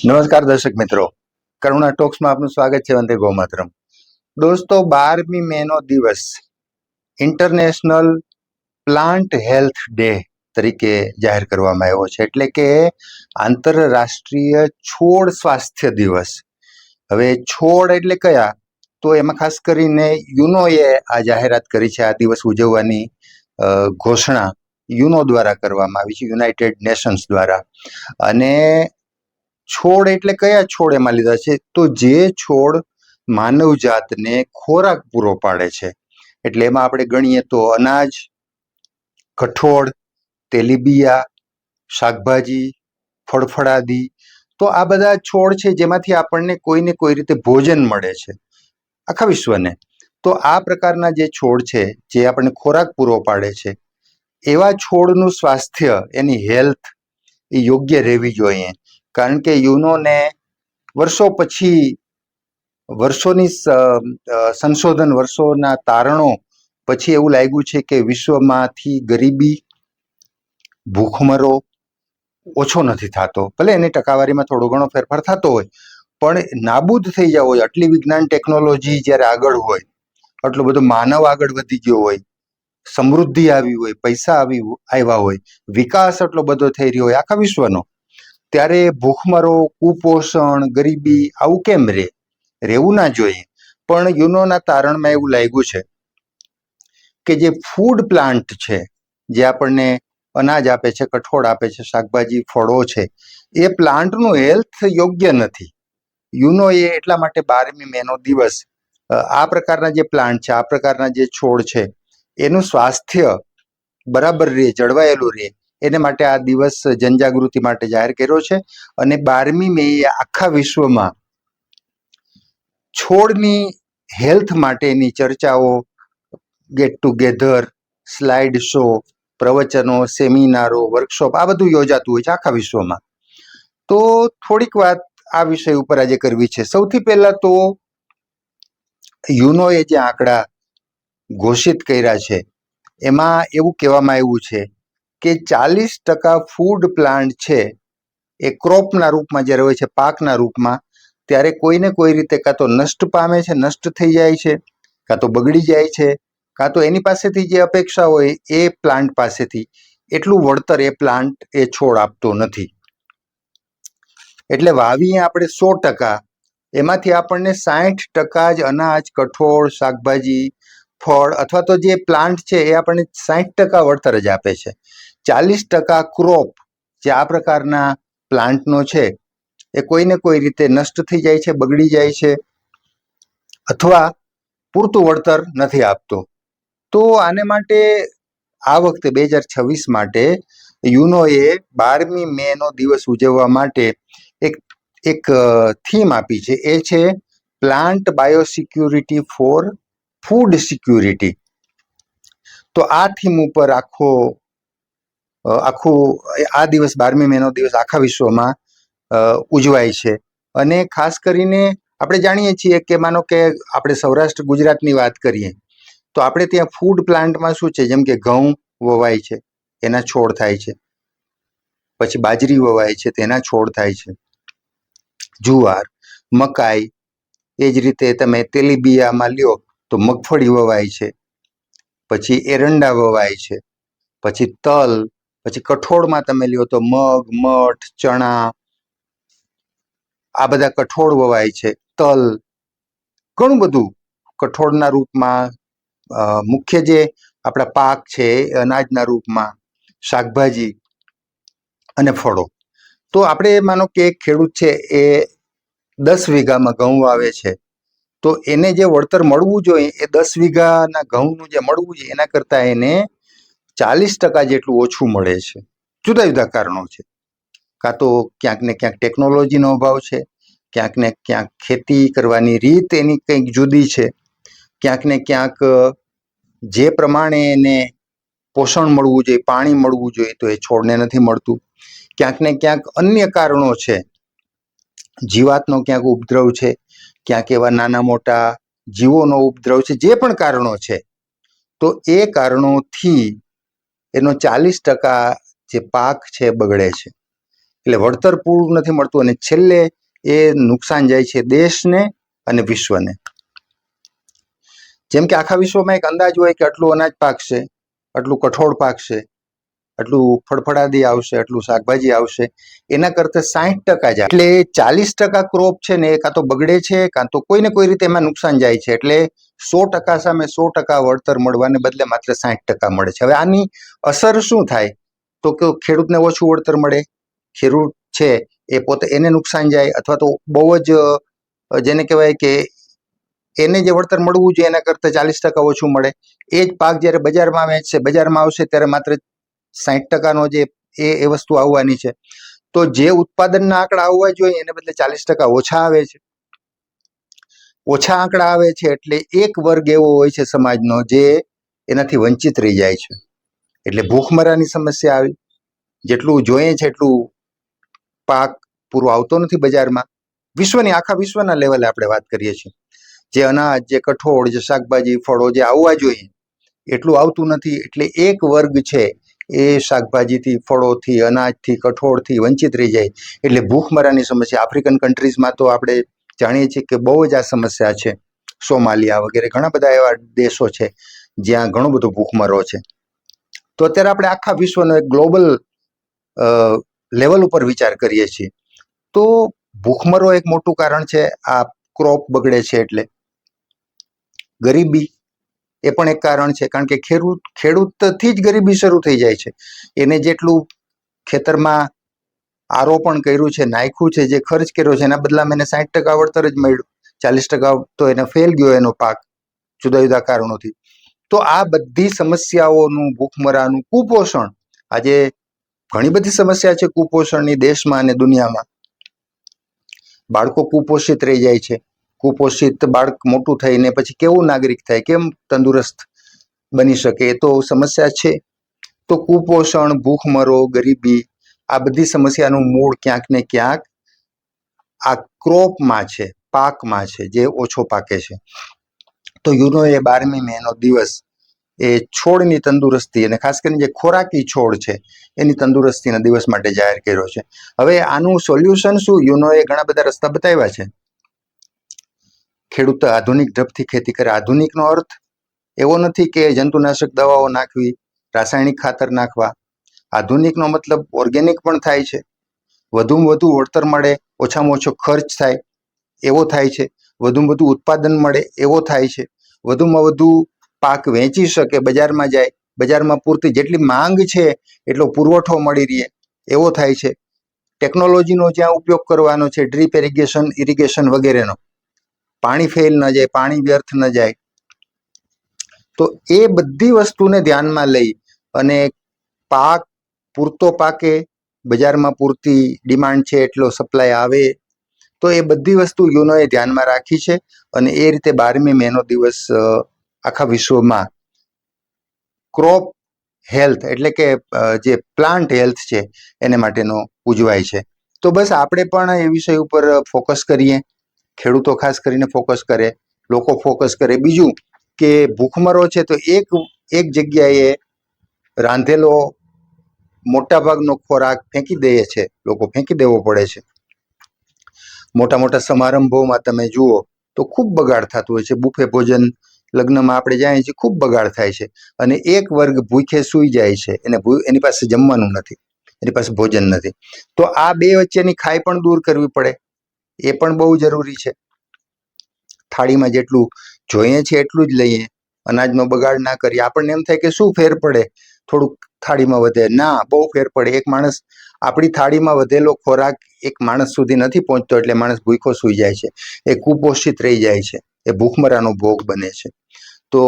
નમસ્કાર દર્શક મિત્રો, કરુણા ટોક્સમાં આપનું સ્વાગત છે. વંદે ગૌમાતરમ. દોસ્તો, 12મી મેનો દિવસ ઇન્ટરનેશનલ પ્લાન્ટ હેલ્થ ડે તરીકે જાહેર કરવામાં આવ્યો છે, એટલે કે આંતરરાષ્ટ્રીય છોડ સ્વાસ્થ્ય દિવસ. હવે છોડ એટલે કયા, તો એમાં ખાસ કરીને યુનોએ આ જાહેરાત કરી છે. આ દિવસ ઉજવવાની ઘોષણા યુનો દ્વારા કરવામાં આવી છે, યુનાઇટેડ નેશન્સ દ્વારા. અને છોડ એટલે કયા છોડ એમાં લીધા છે, તો જે છોડ માનવ જાતને ખોરાક પૂરો પાડે છે. એટલે એમાં આપણે ગણીએ તો અનાજ, કઠોળ, તેલીબિયા, શાકભાજી, ફળફળાદી. તો આ બધા છોડ છે જેમાંથી આપણને કોઈને કોઈ રીતે ભોજન મળે છે આખા વિશ્વને. તો આ પ્રકારના જે છોડ છે જે આપણને ખોરાક પૂરો પાડે છે, એવા છોડનું સ્વાસ્થ્ય, એની હેલ્થ એ યોગ્ય રહેવી જોઈએ. કારણ કે યુનોને વર્ષો પછી, વર્ષોની સંશોધન, વર્ષોના તારણો પછી એવું લાગ્યું છે કે વિશ્વમાંથી ગરીબી, ભૂખમરો ઓછો નથી થતો. ભલે એની ટકાવારીમાં થોડો ઘણો ફેરફાર થતો હોય, પણ નાબૂદ થઈ જવો હોય. આટલી વિજ્ઞાન ટેકનોલોજી જ્યારે આગળ હોય, આટલો બધો માનવ આગળ વધી ગયો હોય, સમૃદ્ધિ આવી હોય, પૈસા આવ્યા હોય, વિકાસ આટલો બધો થઈ રહ્યો હોય આખા વિશ્વનો, ત્યારે ભૂખમરો, કુપોષણ, ગરીબી આવું કેમ રહેવું ના જોઈએ. પણ યુનોના તારણમાં એવું લાગ્યું છે કે જે ફૂડ પ્લાન્ટ છે, જે આપણને અનાજ આપે છે, કઠોળ આપે છે, શાકભાજી, ફળો છે, એ પ્લાન્ટનું હેલ્થ યોગ્ય નથી. યુનોએ એટલા માટે 12મી મેનો દિવસ આ પ્રકારના જે પ્લાન્ટ છે, આ પ્રકારના જે છોડ છે, એનું સ્વાસ્થ્ય બરાબર રહે, જળવાયેલું રહે, એને માટે આ દિવસ જનજાગૃતિ માટે જાહેર કર્યો છે. અને 12મી મે આખા વિશ્વમાં છોડની હેલ્થ માટેની ચર્ચાઓ, ગેટ ટુગેધર, સ્લાઇડ શો, પ્રવચનો, સેમિનારો, વર્કશોપ આ બધું યોજાતું હોય છે આખા વિશ્વમાં. તો થોડીક વાત આ વિષય ઉપર આજે કરવી છે. સૌથી પહેલા તો યુનોએ જે આંકડા ઘોષિત કર્યા છે, એમાં એવું કહેવામાં આવ્યું છે કે 40% ફૂડ પ્લાન્ટ છે એ ક્રોપના રૂપમાં જ્યારે હોય છે, પાકના રૂપમાં, ત્યારે કોઈને કોઈ રીતે કાં તો નષ્ટ પામે છે, નષ્ટ થઈ જાય છે, કાં તો બગડી જાય છે, કાં તો એની પાસેથી જે અપેક્ષા હોય એ પ્લાન્ટ પાસેથી એટલું વળતર એ પ્લાન્ટ, એ છોડ આપતો નથી. એટલે વાવીએ આપણે 100%, એમાંથી આપણને 60% જ અનાજ, કઠોળ, શાકભાજી, ફળ અથવા તો જે પ્લાન્ટ છે એ આપણને 60% વળતર જ આપે છે. 40% ક્રોપ જે આ પ્રકારના પ્લાન્ટનો છે એ કોઈને કોઈ રીતે નષ્ટ થઈ જાય છે, બગડી જાય છે, અથવા પૂરતું વળતર નથી આપતો. તો આને માટે આ વખતે 2026 માટે યુનોએ 12મી મેનો દિવસ ઉજવવા માટે એક થીમ આપી છે. એ છે plant biosecurity for food security. તો આ થીમ ઉપર આખું આ દિવસ, 12મી મેનો દિવસ આખા વિશ્વમાં ઉજવાય છે. અને ખાસ કરીને આપણે જાણીએ છીએ કે માનો કે આપણે સૌરાષ્ટ્ર ગુજરાતની વાત કરીએ તો આપણે ત્યાં ફૂડ પ્લાન્ટમાં શું છે, જેમ કે ઘઉં વવાય છે, એના છોડ થાય છે, પછી બાજરી વવાય છે, તેના છોડ થાય છે, જુવાર, મકાઈ, એ જ રીતે તમે તેલીબિયામાં લ્યો તો મગફળી વવાય છે, પછી એરંડા વવાય છે, પછી તલ, પછી કઠોળમાં તમે લ્યો તો મગ, મઠ, ચણા, આ બધા કઠોળ વવાય છે, તલ, ઘણું બધું કઠોળના રૂપમાં. મુખ્ય જે આપણા પાક છે અનાજના રૂપમાં, શાકભાજી અને ફળો. તો આપણે માનો કે એક ખેડૂત છે એ 10 વીઘામાં ઘઉં વાવે છે, તો એને જે વળતર મળવું જોઈએ એ 10 વીઘાના ઘઉંનું જે મળવું જોઈએ એના કરતાં એને 40% જેટલું ઓછું મળે છે. જુદા જુદા કારણો છે. કાં તો ક્યાંક ને ક્યાંક ટેકનોલોજીનો અભાવ છે, ક્યાંક ને ક્યાંક ખેતી કરવાની રીત એની કંઈક જુદી છે, ક્યાંક ને ક્યાંક જે પ્રમાણે એને પોષણ મળવું જોઈએ, પાણી મળવું જોઈએ, તો એ છોડને નથી મળતું. ક્યાંક ને ક્યાંક અન્ય કારણો છે, જીવાતનો ક્યાંક ઉપદ્રવ છે, ક્યાંક એવા નાના મોટા જીવોનો ઉપદ્રવ છે. જે પણ કારણો છે, તો એ કારણોથી એનો 40% જે પાક છે બગડે છે. એટલે વળતર પૂરું નથી મળતું અને છેલ્લે એ નુકસાન જાય છે દેશને અને વિશ્વને. જેમ કે આખા વિશ્વમાં એક અંદાજ હોય કે આટલું અનાજ પાકશે, આટલું કઠોળ પાકશે, આટલું ફળફળાદી આવશે, આટલું શાકભાજી આવશે, એના કરતા 60% જાય. એટલે 40% ક્રોપ છે ને એ કાં તો બગડે છે કાં તો કોઈ ને કોઈ રીતે એમાં નુકસાન જાય છે. એટલે 100% સામે 100% વળતર મળવાને બદલે માત્ર 60% મળે છે. હવે આની અસર શું થાય? તો કે ખેડૂતને ઓછું વળતર મળે, ખેડૂત છે એ પોતે એને નુકસાન જાય, અથવા તો બહુ જ જેને કહેવાય કે એને જે વળતર મળવું જોઈએ એના કરતાં 40% ઓછું મળે. એ જ પાક જ્યારે બજારમાં વેચશે, બજારમાં આવશે ત્યારે માત્ર 60%નો જે એ વસ્તુ આવવાની છે. તો જે ઉત્પાદનના આંકડા આવવા જોઈએ એને બદલે 40% ઓછા આવે છે. ઓછા આંકડા આવે છે એટલે એક વર્ગ એવો હોય છે સમાજનો જે એનાથી વંચિત રહી જાય છે. એટલે ભૂખમરાની સમસ્યા આવી. જેટલું જોઈએ છે એટલું પાક પૂરો આવતો નથી બજારમાં. આખા વિશ્વના લેવલે આપણે વાત કરીએ છીએ. જે અનાજ, જે કઠોળ, જે શાકભાજી, ફળો જે આવવા જોઈએ એટલું આવતું નથી. એટલે એક વર્ગ છે એ શાકભાજીથી, ફળોથી, અનાજથી, કઠોળથી વંચિત રહી જાય. એટલે ભૂખમરાની સમસ્યા આફ્રિકન કન્ટ્રીઝમાં તો આપણે જાણીએ છીએ કે બહુ જ આ સમસ્યા છે. સોમાલિયા વગેરે ઘણા બધા એવા દેશો છે જ્યાં ઘણો બધો ભૂખમરો છે. તો અત્યારે આપણે આખા વિશ્વનો એક ગ્લોબલ લેવલ ઉપર વિચાર કરીએ છીએ તો ભૂખમરો એક મોટું કારણ છે. આ ક્રોપ બગડે છે એટલે ગરીબી એ પણ એક કારણ છે, કારણ કે ખેડૂતથી જ ગરીબી શરૂ થઈ જાય છે. એને જેટલું ખેતરમાં આરોપણ કર્યું છે, નાખ્યું છે, જે ખર્ચ કર્યો છે એના બદલામાં એને 60% વળતર જ મળ્યું, 40% તો એને ફેલ ગયો એનો પાક જુદા જુદા કારણોથી. તો આ બધી સમસ્યાઓનું, ભૂખમરાનું, કુપોષણ, આજે ઘણી બધી સમસ્યા છે કુપોષણની દેશમાં અને દુનિયામાં. બાળકો કુપોષિત રહી જાય છે. કુપોષિત બાળક મોટું થઈને પછી કેવું નાગરિક થાય, કેમ તંદુરસ્ત બની શકે, એ તો સમસ્યા છે. તો કુપોષણ, ભૂખમરો, ગરીબી, આ બધી સમસ્યાનું મૂળ ક્યાંક ને ક્યાંક આ ક્રોપમાં છે, પાકમાં છે, જે ઓછો પાકે છે. તો યુનોએ 12મી મેનો દિવસ એ છોડની તંદુરસ્તી અને ખાસ કરીને જે ખોરાકી છોડ છે એની તંદુરસ્તીના દિવસ માટે જાહેર કર્યો છે. હવે આનું સોલ્યુશન શું? યુનોએ ઘણા બધા રસ્તા બતાવ્યા છે. ખેડૂત આધુનિક ઢબથી ખેતી કરે. આધુનિકનો અર્થ એવો નથી કે જંતુનાશક દવાઓ નાખવી, રાસાયણિક ખાતર નાખવા. આધુનિકનો મતલબ ઓર્ગેનિક પણ થાય છે, વધુમાં વધુ વળતર મળે, ઓછામાં ઓછો ખર્ચ થાય એવો થાય છે, વધુમાં વધુ ઉત્પાદન મળે એવો થાય છે, વધુમાં વધુ પાક વેચી શકે, બજારમાં જાય, બજારમાં પૂરતી જેટલી માંગ છે એટલો પુરવઠો મળી રહે એવો થાય છે. ટેકનોલોજીનો જ્યાં ઉપયોગ કરવાનો છે, ડ્રીપ ઇરિગેશન વગેરેનો, પાણી ફેલ ન જાય, પાણી વ્યર્થ ન જાય. તો એ બધી વસ્તુને ધ્યાનમાં લઈ અને પાક પૂરતો પાકે, બજારમાં પૂરતી ડિમાન્ડ છે એટલો સપ્લાય આવે, તો એ બધી વસ્તુ યુનોએ ધ્યાનમાં રાખી છે. અને એ રીતે 12મી મેનો દિવસ આખા વિશ્વમાં ક્રોપ હેલ્થ એટલે કે જે પ્લાન્ટ હેલ્થ છે એને માટેનો ઉજવાય છે. તો બસ આપણે પણ એ વિષય ઉપર ફોકસ કરીએ, ખેડૂતો ખાસ કરીને ફોકસ કરે, લોકો ફોકસ કરે. બીજું કે ભૂખમરો છે તો એક જગ્યાએ રાંધેલો મોટા ભાગનો ખોરાક ફેંકી દે છે, લોકો ફેંકી દેવો પડે છે. મોટા મોટા સમારંભોમાં તમે જુઓ તો ખૂબ બગાડ થતું હોય છે. બુફે ભોજન લગ્નમાં આપણે જાય છીએ, ખૂબ બગાડ થાય છે. અને એક વર્ગ ભૂખે સૂઈ જાય છે, એની પાસે જમવાનું નથી, એની પાસે ભોજન નથી. તો આ બે વચ્ચેની ખાઈ પણ દૂર કરવી પડે, એ પણ બહુ જરૂરી છે. થાળીમાં જેટલું જોઈએ છે એટલું જ લઈએ, અનાજનો બગાડ ના કરીએ. આપણને એમ થાય કે શું ફેર પડે, થોડુંક થાળીમાં વધે. ના, બહુ ફેર પડે. એક માણસ, આપણી થાળીમાં વધેલો ખોરાક એક માણસ સુધી નથી પહોંચતો એટલે માણસ ભૂખો સૂઈ જાય છે, એ કુપોષિત રહી જાય છે, એ ભૂખમરાનો ભોગ બને છે. તો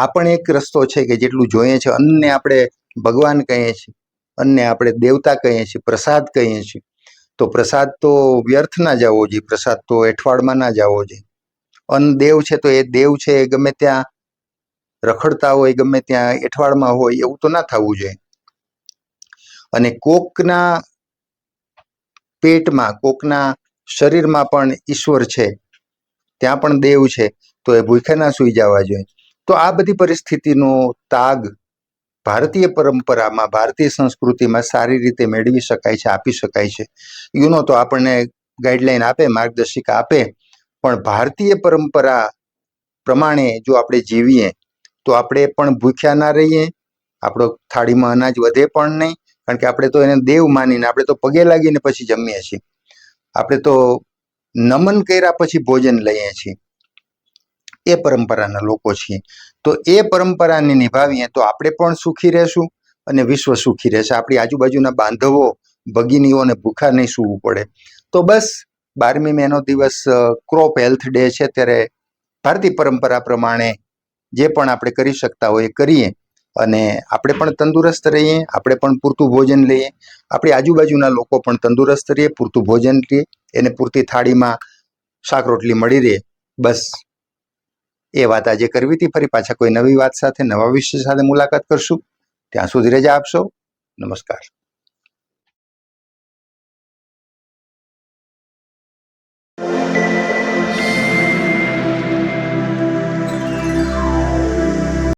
આ પણ એક રસ્તો છે કે જેટલું જોઈએ છે. અન્નને આપણે ભગવાન કહીએ છીએ, અન્નને આપણે દેવતા કહીએ છીએ, પ્રસાદ કહીએ છીએ. તો પ્રસાદ તો વ્યર્થ ના જવો જોઈએ, પ્રસાદ તો એઠવાડમાં ના જવો જોઈએ. અન્ન દેવ છે તો એ દેવ છે એ ગમે ત્યાં રખડતા હોય, ગમે ત્યાં એઠવાડમાં હોય એવું તો ના થવું જોઈએ. અને કોકના પેટમાં, કોકના શરીરમાં પણ ઈશ્વર છે, ત્યાં પણ દેવ છે, તો એ ભૂખે ના સૂઈ જવા જોઈએ. તો આ બધી પરિસ્થિતિનો તાગ ભારતીય પરંપરામાં, ભારતીય સંસ્કૃતિમાં સારી રીતે મેળવી શકાય છે, આપી શકાય છે. યુનો તો આપણને ગાઈડલાઈન આપે, માર્ગદર્શિકા આપે, પણ ભારતીય પરંપરા પ્રમાણે જો આપણે જીવીએ તો આપણે પણ ભૂખ્યા ના રહીએ, આપણો થાળીમાં અનાજ વધે પણ નહીં, કારણ કે આપણે તો એને દેવ માનીને, આપણે તો પગે લાગીને પછી જમીએ છીએ, આપણે તો નમન કર્યા પછી ભોજન લઈએ છીએ. એ પરંપરાના લોકો છીએ. તો એ પરંપરાને નિભાવીએ તો આપણે પણ સુખી રહેશું અને વિશ્વ સુખી રહેશે. આપણી આજુબાજુના બાંધવો, ભગીનીઓને ભૂખા નહીં સૂવું પડે. તો બસ 12મી મેનો દિવસ ક્રોપ હેલ્થ ડે છે, ત્યારે ભારતીય પરંપરા પ્રમાણે જે પણ આપણે કરી શકતા હોય એ કરીએ અને આપણે પણ તંદુરસ્ત રહીએ, આપણે પણ પૂરતું ભોજન લઈએ, આપણી આજુબાજુના લોકો પણ તંદુરસ્ત રહીએ, પૂરતું ભોજન લઈએ, એને પૂરતી થાળીમાં શાક રોટલી મળી રહે. બસ એ વાત આજે કરવી હતી. ફરી પાછા કોઈ નવી વાત સાથે, નવા વિષય સાથે મુલાકાત કરશું. ત્યાં સુધી રજા આપશો. નમસ્કાર.